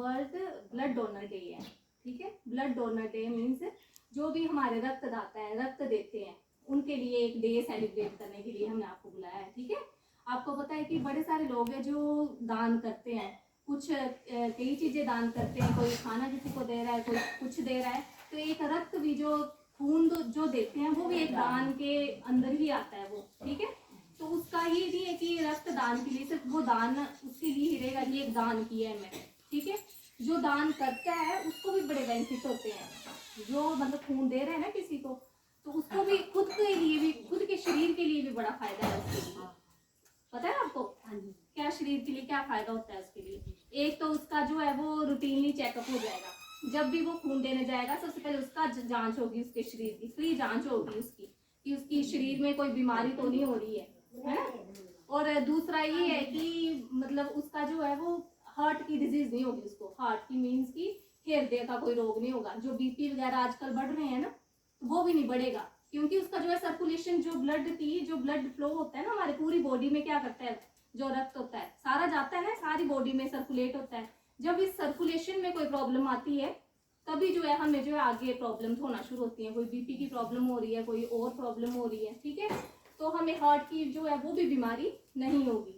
World blood donor day है, ठीक है। ब्लड डोनर डे मीन्स जो भी हमारे रक्तदाता हैं, रक्त देते हैं, उनके लिए एक डे सेलिब्रेट करने के लिए हमने आपको बुलाया है, ठीक है। आपको पता है कि बड़े सारे लोग हैं जो दान करते हैं, कुछ कई चीज़ें दान करते हैं, कोई खाना किसी को दे रहा है, कोई कुछ दे रहा है, तो एक रक्त भी जो खून जो देते हैं वो भी एक दान के अंदर ही आता है वो, ठीक है। तो उसका ये नहीं है कि रक्त दान के लिए सिर्फ वो दान उसके लिए ही रहेगा, ये एक दान किया है मैंने, ठीक है। जो दान करता है उसको भी बड़े बेनिफिट होते हैं, जो मतलब खून दे रहे हैं ना किसी को, तो उसको भी खुद के लिए भी, खुद के शरीर के लिए भी बड़ा फायदा है उसके लिए। पता है आपको क्या शरीर के लिए क्या फायदा होता है उसके लिए? एक तो उसका जो है वो रूटीनली चेकअप हो जाएगा, जब भी वो खून देने जाएगा सबसे पहले उसका जांच होगी, उसके शरीर की फ्री जांच होगी उसकी, कि उसकी शरीर में कोई बीमारी तो नहीं हो रही है ना। और दूसरा ये है कि मतलब उसका जो है वो हार्ट की डिजीज नहीं होगी उसको, हार्ट की मीन्स की हृदय का कोई रोग नहीं होगा। जो बीपी वगैरह आजकल बढ़ रहे हैं ना, तो वो भी नहीं बढ़ेगा, क्योंकि उसका जो है सर्कुलेशन, जो ब्लड फ्लो होता है ना हमारे पूरी बॉडी में, क्या करता है, जो रक्त होता है सारा जाता है ना, सारी बॉडी में सर्कुलेट होता है। जब इस सर्कुलेशन में कोई प्रॉब्लम आती है तभी जो है हमें जो है आगे प्रॉब्लम होना शुरू होती है, कोई बीपी की प्रॉब्लम हो रही है, कोई और प्रॉब्लम हो रही है, ठीक है। तो हमें हार्ट की जो है वो भी बीमारी नहीं होगी।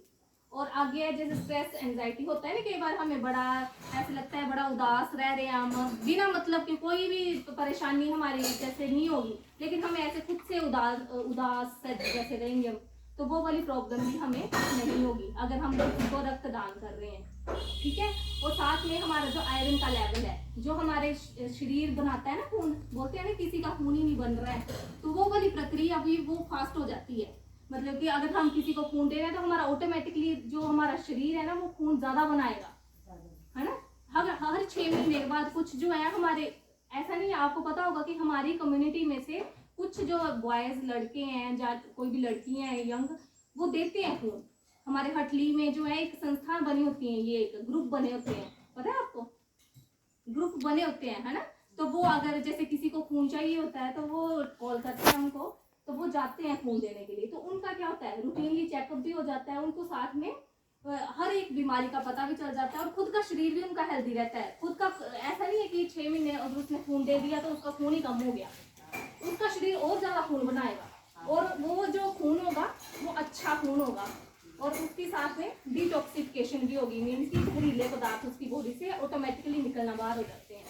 और आगे है जैसे स्ट्रेस एंजाइटी होता है ना, कई बार हमें बड़ा ऐसा लगता है, बड़ा उदास रह रहे हैं हम, बिना मतलब कि कोई भी परेशानी हमारी जैसे नहीं होगी, लेकिन हमें ऐसे खुद से उदास जैसे रहेंगे हम, तो वो वाली प्रॉब्लम भी हमें नहीं होगी अगर हम को रक्तदान कर रहे हैं, ठीक है। और साथ में हमारा जो आयरन का लेवल है, जो हमारे शरीर बनाता है ना खून, बोलते हैं ना किसी का खून ही नहीं बन रहा है, तो वो वाली प्रक्रिया भी वो फास्ट हो जाती है। मतलब कि अगर हम किसी को खून दे रहे हैं तो हमारा ऑटोमेटिकली जो हमारा शरीर है ना वो खून ज्यादा बनाएगा, है ना। हर 6 महीने के बाद कुछ जो है हमारे, ऐसा नहीं, आपको पता होगा कि हमारी कम्युनिटी में से कुछ जो बॉयज लड़के हैं या कोई भी लड़कियां हैं यंग, वो देते हैं खून। हमारे हटली में जो है एक संस्था बनी होती है, ये एक ग्रुप बने होते हैं, पता है आपको, ग्रुप बने होते हैं, है ना। तो वो अगर जैसे किसी को खून चाहिए होता है तो वो कॉल करते हैं हमको, तो वो जाते हैं खून देने के लिए। तो उनका क्या होता है, रूटीनली चेकअप भी हो जाता है, उनको साथ में हर एक बीमारी का पता भी चल जाता है, और खुद का शरीर भी उनका हेल्दी रहता है। खुद का ऐसा नहीं है कि 6 महीने और उसने खून दे दिया तो उसका खून ही कम हो गया, उसका शरीर और ज्यादा खून बनाएगा, और वो जो खून होगा वो अच्छा खून होगा, और उसके साथ में डिटॉक्सिफिकेशन भी होगी, मीन्स की जहरीले पदार्थ उसकी बॉडी से ऑटोमेटिकली निकलना बाहर हो जाते हैं।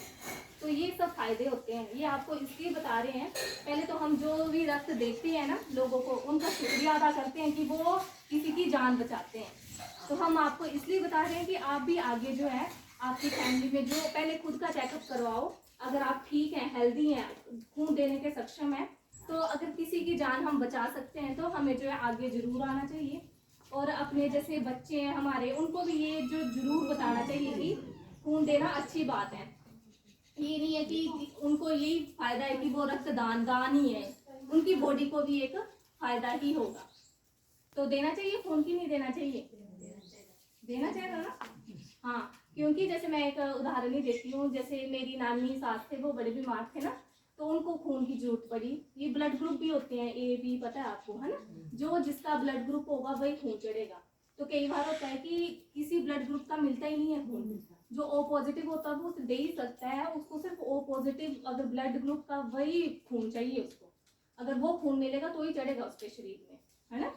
तो ये सब फायदे होते हैं, ये आपको इसलिए बता रहे हैं। पहले तो हम जो भी रक्त देते हैं ना लोगों को, उनका शुक्रिया अदा करते हैं कि वो किसी की जान बचाते हैं। तो हम आपको इसलिए बता रहे हैं कि आप भी आगे जो है आपकी फैमिली में जो, पहले खुद का चेकअप करवाओ, अगर आप ठीक हैं, हेल्दी हैं, खून देने के सक्षम हैं, तो अगर किसी की जान हम बचा सकते हैं तो हमें जो है आगे जरूर आना चाहिए। और अपने जैसे बच्चे हैं हमारे, उनको भी ये जो जरूर बताना चाहिए कि खून देना अच्छी बात है। ये नहीं है कि उनको यही फायदा है कि वो रक्तदान दान ही है, उनकी बॉडी को भी एक फायदा ही होगा। तो देना चाहिए खून की, नहीं देना चाहिए? देना चाहिए ना। हाँ, क्योंकि जैसे मैं एक उदाहरण ही देती हूँ, जैसे मेरी नानी सास थे, वो बड़े बीमार थे ना, तो उनको खून की जरूरत पड़ी। ये ब्लड ग्रुप भी होते हैं, ए बी, पता है आपको, है ना। जो जिसका ब्लड ग्रुप होगा वही खून चढ़ेगा। तो कई बार होता है कि किसी ब्लड ग्रुप का मिलता ही नहीं है खून, जो ओ पॉजिटिव होता है वो दे ही सकता है, उसको सिर्फ ओ पॉजिटिव अगर ब्लड ग्रुप का वही खून चाहिए उसको, अगर वो खून मिलेगा तो ही चढ़ेगा उसके शरीर में, है ना।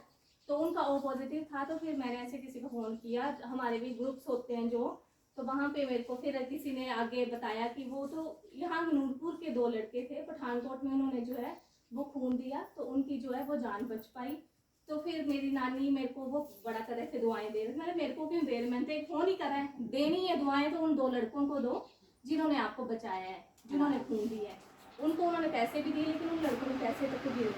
तो उनका ओ पॉजिटिव था, तो फिर मैंने ऐसे किसी को फोन किया, हमारे भी ग्रुप्स होते हैं जो, तो वहाँ पे मेरे को फिर किसी ने आगे बताया कि वो तो यहाँ नूरपुर के 2 लड़के थे, पठानकोट में उन्होंने जो है वो खून दिया, तो उनकी जो है वो जान बच पाई। तो फिर मेरी नानी मेरे को वो बड़ा कर रहे थे, दुआएं दे रहे, मैंने मेरे को क्यों दे रहे, मैंने तो एक फोन ही करा है, देनी है दुआएं तो उन 2 लड़कों को दो जिन्होंने आपको बचाया है, जिन्होंने खून दिया है। उनको उन्होंने पैसे भी दिए, लेकिन उन लड़कों ने पैसे तक दिए,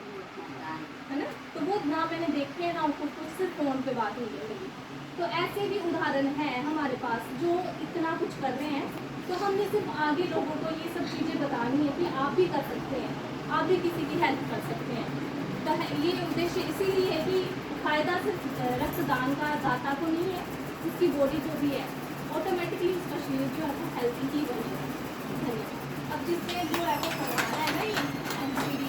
है ना। तो वो ना मैंने देखे हैं ना उनको, सिर्फ फोन पे बात हुई है मेरी। तो ऐसे भी उदाहरण है हमारे पास जो इतना कुछ कर रहे हैं। तो हमने सिर्फ आगे लोगों को ये सब चीज़ें बतानी है कि आप भी कर सकते हैं, आप भी किसी की हेल्प कर सकते हैं। तो ये उद्देश्य इसीलिए है कि फायदा सिर्फ रक्तदान का दाता को नहीं है, उसकी बॉडी को भी है, ऑटोमेटिकली उसका शरीर जो है वो हेल्थी ही बनेगा। धन्यवाद। अब जिसने जो है वो करवाना है ना ये